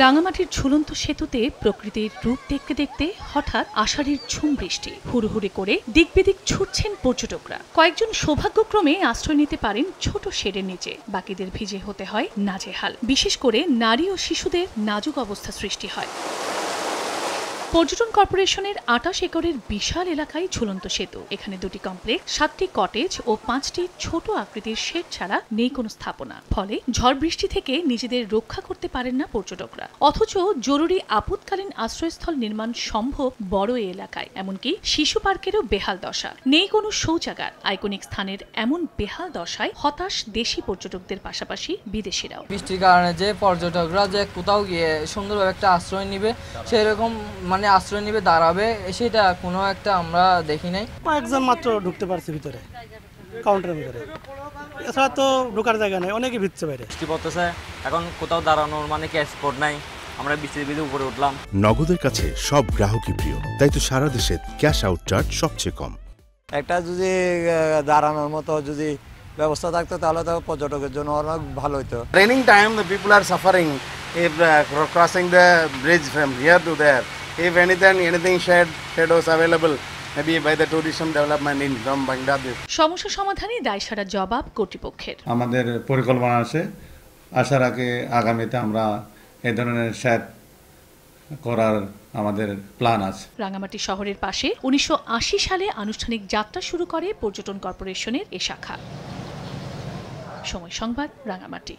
রাঙামাটির ঝুলন্ত সেতুতে প্রকৃতির রূপ দেখতে দেখতে হঠাৎ আষাঢ়ের ঝুম বৃষ্টি হুড়ুহুড়ি করে দিকবিদিক ছুটছেন পর্যটকরা। কয়েকজন সৌভাগ্যক্রমে আশ্রয় নিতে পারেন ছোট শেডের নিচে, বাকিদের ভিজে হতে হয় নাজেহাল। বিশেষ করে নারী ও শিশুদের নাজুক অবস্থা সৃষ্টি হয়। পর্যটন কর্পোরেশনের ২৮ একরের বিশাল এলাকায় ঝুলন্ত সেতু। এখানে ২টি কমপ্লেক্স, ৭টি কটেজ ও ৫টি ছোট আকৃতির শেড ছাড়া নেই কোনো স্থাপনা। ফলে ঝড় বৃষ্টি থেকে নিজেদের রক্ষা করতে পারেন না পর্যটকরা। অথচ জরুরি আপৎকালীন আশ্রয়স্থল নির্মাণ সম্ভব বড় এই এলাকায়। এমনকি শিশু পার্কেরও বেহাল দশা। নেই কোনো শৌচাগার। আইকনিক স্থানের এমন বেহাল দশায় হতাশ দেশি পর্যটকদের পাশাপাশি বিদেশিরাও। বৃষ্টির কারণে যে পর্যটকরা যে কোথাও গিয়ে সুন্দরভাবে একটা আশ্রয় নিবে, সেরকম আশ্রয় নিবে দাঁড়াবে, সেটা কোনো একটা আমরা দেখি নাই। কয়েকজন মাত্র ঢুকতে পারছে ভিতরে, কাউন্টারের ভিতরে। এছাড়া তো ঢোকার জায়গা নেই, অনেকে ভিজছে বাইরে। বৃষ্টি পড়তেছে, এখন কোথাও দাঁড়ানোর ক্যাশ স্পট নাই। আমরা বৃষ্টির ভিতরে উপরে উঠলাম। নগদের কাছে সব গ্রাহকই প্রিয়, তাই তো সারা দেশে ক্যাশ আউট চার্জ সবচেয়ে কম। একটা যদি দাঁড়ানোর মতো যদি ব্যবস্থা থাকতো তাহলে তো পর্যটকের জন্য অনেক ভালো হতো। Raining time, the people are suffering if crossing the bridge from here to there. If anything shadows available, maybe by the tourism development in from Bangladesh. সমস্যা সমাধানে দায়সারা জবাব কর্তৃপক্ষের। আমাদের পরিকল্পনা আছে, আশা রাখি আগামীতে আমরা এই ধরনের শেড করার আমাদের প্ল্যান আছে। রাঙামাটি শহরের পাশে ১৯৮০ সালে আনুষ্ঠানিক যাত্রা শুরু করে পর্যটন কর্পোরেশনের এ শাখা। সময় সংবাদ, রাঙামাটি।